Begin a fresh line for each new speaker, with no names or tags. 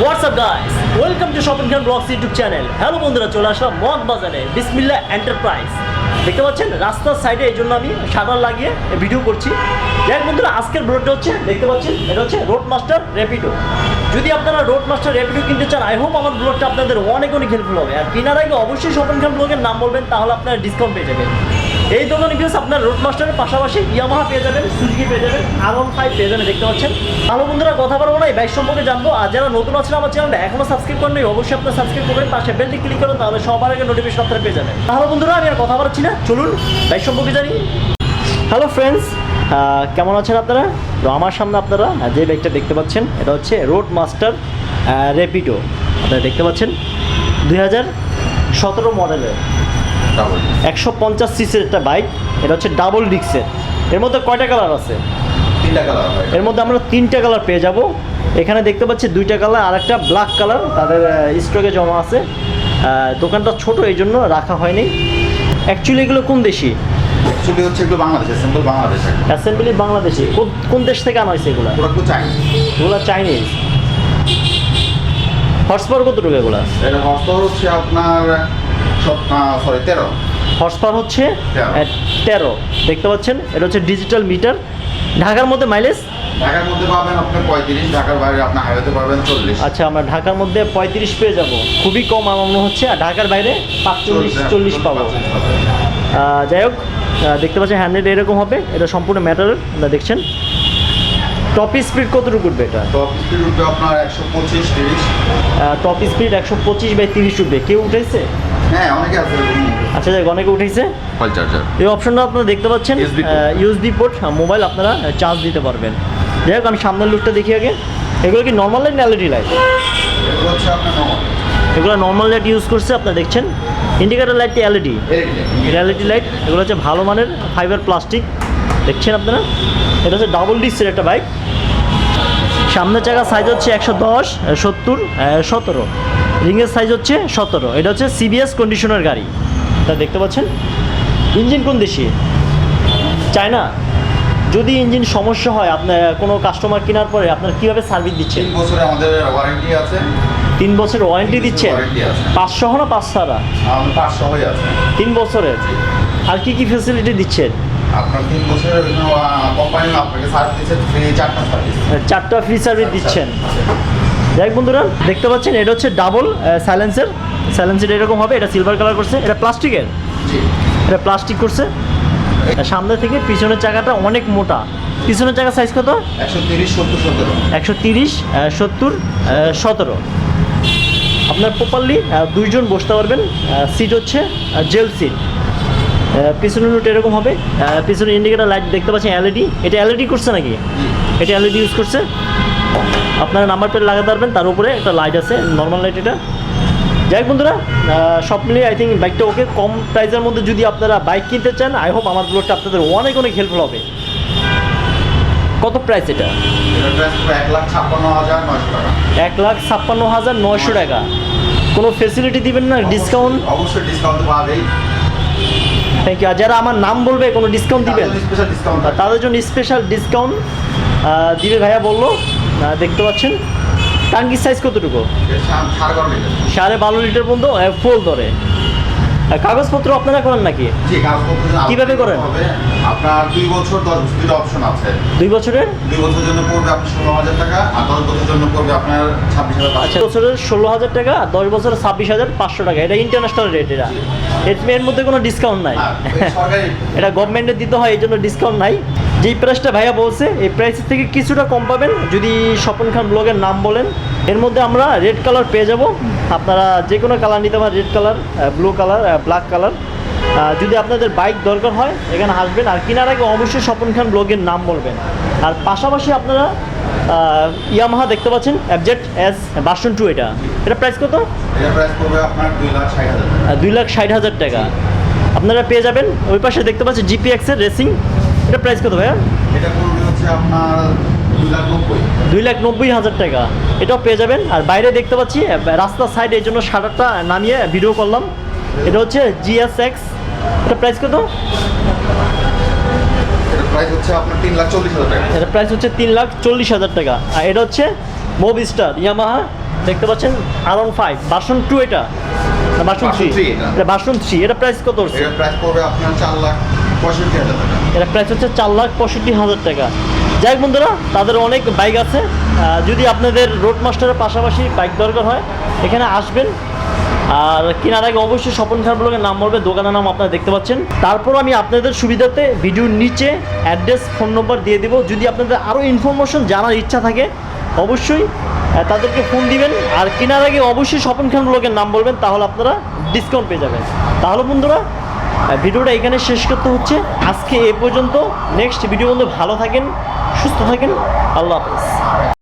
What's up guys? Welcome to Shopping Khan Vlogs YouTube channel. Hello বন্ধুরা, চলে আসলাম mug বাজারে বিসমিল্লাহ এন্টারপ্রাইজ। দেখতে পাচ্ছেন রাস্তার সাইডে, এই জন্য আমি শাটার লাগিয়ে ভিডিও করছি। যাই বন্ধুরা, আজকের ব্লগটা হচ্ছে দেখতে পাচ্ছেন এটা হচ্ছে রোড মাস্টার র্যাপিডো। যদি আপনারা রোড মাস্টার র্যাপিডো কিনতে চান, আই হোপ আমার ব্লগটা আপনাদের অনেক হেল্পফুল হবে। আর কেনার আগে অবশ্যই শপিং খান ব্লগের নাম বলবেন, তাহলে আপনারা ডিসকাউন্ট পেয়ে যাবেন। এই দোকানে গিয়ে আপনার রোড মাস্টারের পাশাপাশি ইয়ামাহা পেয়ে যাবেন, সুজুকি পেয়ে যাবেন, R15 পেয়ে যাবেন। দেখতে পাচ্ছেন। ভালো বন্ধুরা, কথা বলবো না, এই বাইক সম্পর্কে জানবো। আর যারা নতুন আছেন আমার চ্যানেলটা এখনো সাবস্ক্রাইব করেন, অবশ্যই আপনারা সাবস্ক্রাইব করবেন, পাশে বেলটি ক্লিক করুন, তাহলে সবার আগে নোটিফিকেশন আপনারা পেয়ে যাবেন। ভালো বন্ধুরা, আমি আর কথা বলছি না, চলুন বাইক সম্পর্কে জানি। হ্যালো ফ্রেন্ডস, কেমন আছেন আপনারা? তো আমার সামনে আপনারা যে বাইকটা দেখতে পাচ্ছেন, এটা হচ্ছে রোড মাস্টার র্যাপিডো। আপনারা দেখতে পাচ্ছেন 2017 মডেলের 150 সিসির একটা বাইক। এটা হচ্ছে ডাবল ডিস্কের। এর মধ্যে কয়টা কালার আছে?
তিনটা কালার।
এর মধ্যে আমরা 3টা কালার পেয়ে যাব। এখানে দেখতে পাচ্ছি 2টা কালার আর একটা ব্ল্যাক কালার তাদের স্টকে জমা আছে। দোকানটা ছোট, এই জন্য রাখা হয়নি। অ্যাকচুয়ালি এগুলো কোন দেশি?
অ্যাকচুয়ালি হচ্ছে এগুলো বাংলাদেশ, অ্যাসেম্বল বাংলাদেশ।
অ্যাসেম্বলি বাংলাদেশি। কোন দেশ থেকে আনা হয়েছে এগুলো?
Product Chinese.
এগুলো চাইনিজ। হর্স পাওয়ার কতটুকু এগুলো?
এটা হর্স পাওয়ার হচ্ছে আপনার 13।
হর্স পাওয়ার হচ্ছে 13। দেখতে পাচ্ছেন এটা হচ্ছে ডিজিটাল মিটার। ঢাকার মধ্যে মাইলেজ?
ঢাকার মধ্যে পাবেন আপনি 35, ঢাকার বাইরে আপনি হাইওয়েতে পাবেন 40।
আচ্ছা, আমরা ঢাকার মধ্যে 35 পেয়ে যাব, খুবই কম আমার মনে হচ্ছে। আর ঢাকার বাইরে 45-40 পাবো। যাই হোক, দেখতে পাচ্ছেন হ্যান্ডেল এরকম হবে। এটা সম্পূর্ণ ম্যাটার। আপনারা দেখছেন টপ স্পিড কতটুকু উঠবে? এটা
টপ স্পিড উঠবে আপনার 125-30।
টপ স্পিড 125/30 উঠবে। কেউ উঠেছে?
হ্যাঁ, অনেকে আছে।
আচ্ছা, যাই অনেকে উঠেছে।
কল চার্জার
এই অপশনটা আপনারা দেখতে পাচ্ছেন, ইউএসবি পোর্ট, মোবাইল আপনারা চার্জ দিতে পারবেন। যাই হোক, আমি সামনের লুকটা দেখি আগে। এগুলো কি নর্মাল লাইট না এলইডি লাইট?
এগুলো হচ্ছে আপনার নরমাল।
এগুলো নর্মাল লাইট ইউজ করছে। আপনারা দেখছেন ইন্ডিকেটর লাইটটি এলইডি, এলইডি লাইট। এগুলো হচ্ছে ভালো মানের ফাইবার প্লাস্টিক। দেখছেন আপনারা, এটা হচ্ছে ডাবল ডিস্কের একটা বাইক। সামনের চাকা সাইজ হচ্ছে 110, 70, 17। রিংয়ের সাইজ হচ্ছে 17। এটা হচ্ছে সিবিএস কন্ডিশনের গাড়ি। তা দেখতে পাচ্ছেন। ইঞ্জিন কোন দেশি? চায়না। যদি ইঞ্জিন সমস্যা হয়, আপনার কোনো কাস্টমার কেনার পরে আপনার কীভাবে সার্ভিস দিচ্ছেন?
3 বছরের আমাদের ওয়ারেন্টি আছে।
3 বছরের ওয়ারেন্টি দিচ্ছেন? 5 সহ না 5 ছাড়া?
5 সহই আছে।
3 বছরের। আর কি কি ফ্যাসিলিটি দিচ্ছেন?
আপনার 3 বছরের কোম্পানি আপনাকে সার্ভিস দিচ্ছে, ফ্রি 4টা সার্ভিস।
4টা ফ্রি সার্ভিস দিচ্ছেন। যাই বন্ধুরা, দেখতে পাচ্ছেন এটা হচ্ছে ডাবল সাইলেন্সার। সাইলেন্সার এরকম হবে। এটা সিলভার কালার করছে। এটা প্লাস্টিকের। এটা প্লাস্টিক করছে। সামনে থেকে পিছনের চাকাটা অনেক মোটা। পিছনের চাকা সাইজ কত? 130, 70, 17। আপনার প্রপারলি 2 জন বসতে পারবেন। সিট হচ্ছে জেল সিট। পিছনের লুট এরকম হবে। পিছনের ইন্ডিকেটার লাইট দেখতে পাচ্ছেন এলইডি। এটা এলইডি করছে নাকি? এটা এলইডি ইউজ করছে। আপনারা নাম্বার প্লেট লাগাতে পারবেন, তার উপরে একটা লাইট আছে, নর্মাল লাইট এটা। যাই হোক বন্ধুরা, সব মিলিয়ে আই থিঙ্ক বাইকটা ওকে। কম প্রাইসের মধ্যে যদি আপনারা বাইক কিনতে চান, আই হোপ আমার ব্লগটা আপনাদের অনেক হেল্পফুল হবে। কত প্রাইস এটা?
1,56,900 টাকা।
কোনো ফেসিলিটি দিবেন না? ডিসকাউন্ট?
অবশ্যই ডিসকাউন্ট পাবেই।
Thank you. আর যারা আমার নাম বলবে, কোনো ডিসকাউন্ট দিবেন?
Special discount.
তাদের জন্য স্পেশাল ডিসকাউন্ট দিবে ভাইয়া বললো। দেখতে পাচ্ছেন টাঙ্কির সাইজ কতটুকু? 12.5 লিটার পর্যন্ত ফুল ধরে। কাগজপত্র আপনারা করেন নাকি?
জি, কাগজপত্র
কিভাবে করেন?
আপনার 2 বছর 10 বছরের অপশন আছে।
2 বছরের?
2 বছরের জন্য পড়বে আপনার 16,000 টাকা, আর 10 বছরের জন্য পড়বে আপনার 26,500।
আচ্ছা, বছরের 16,000 টাকা, 10 বছরের 26,500 টাকা। এটা ইন্টারন্যাশনাল রেট। এর মধ্যে কোনো ডিসকাউন্ট নাই। এটা গভর্নমেন্টের দিতে হয়, এই জন্য ডিসকাউন্ট নাই। যেই প্রাইসটা ভাইয়া বলছে, এই প্রাইসের থেকে কিছুটা কম পাবেন যদি স্বপন খান ব্লগের নাম বলেন। এর মধ্যে আমরা রেড কালার পেয়ে যাব। আপনারা যে কোনো কালার নিতে পারেন, red colour, blue colour, black colour. যদি আপনাদের বাইক দরকার হয়, এখানে আসবেন। আর কেনার আগে অবশ্যই স্বপন খান ব্লগের নাম বলবেন। আর পাশাপাশি আপনারা ইয়ামাহা দেখতে পাচ্ছেন FZ-S ভার্সন 2। এটা প্রাইস কত?
এটা প্রাইস পড়বে আপনার 2,60,000 টাকা।
2,60,000 টাকা আপনারা পেয়ে যাবেন। ওই পাশে দেখতে পাচ্ছেন GPX এর রেসিং। এটা প্রাইস কত ভাইয়া?
এটা পড়বে হচ্ছে আপনার
2,90,000 টাকা। এটাও পেয়ে যাবেন। আর বাইরে দেখতে পাচ্ছি রাস্তার সাইড, এই জন্য শাটারটা নামিয়ে ভিডিও করলাম। এটা হচ্ছে GSX। এটা প্রাইস কত?
এটা প্রাইস হচ্ছে আপনার 3,40,000 টাকা।
এটা প্রাইস হচ্ছে 3,40,000 টাকা। আর এটা হচ্ছে মুভস্টার ইয়ামাহা দেখতে পাচ্ছেন R15 ভার্সন 2 এটা না ভার্সন 3
Version 3 এটা।
এটা ভার্সন 3 এটা প্রাইস কত হচ্ছে
এটার প্রাইস পড়বে আপনার 4,65,000 টাকা।
এটা প্রাইস হচ্ছে 4,65,000 টাকা। যাই হোক বন্ধুরা, তাদের অনেক বাইক আছে। যদি আপনাদের রোড মাস্টারের পাশাপাশি বাইক দরকার হয় এখানে আসবেন। আর কেনার আগে অবশ্যই স্বপন খান ব্লগের নাম বলবে, দোকানের নাম আপনারা দেখতে পাচ্ছেন। তারপর আমি আপনাদের সুবিধাতে ভিডিওর নিচে অ্যাড্রেস ফোন নম্বর দিয়ে দেবো। যদি আপনাদের আরও ইনফরমেশন জানার ইচ্ছা থাকে অবশ্যই তাদেরকে ফোন দিবেন। আর কেনার আগে অবশ্যই স্বপন খান ব্লগের নাম বলবেন, তাহলে আপনারা ডিসকাউন্ট পেয়ে যাবেন। তাহলে বন্ধুরা ভিডিওটা এখানে শেষ করতে হচ্ছে আজকে এ পর্যন্ত। নেক্সট ভিডিও বন্ধু ভালো থাকেন, সুস্থ থাকেন, আল্লাহ হাফেজ।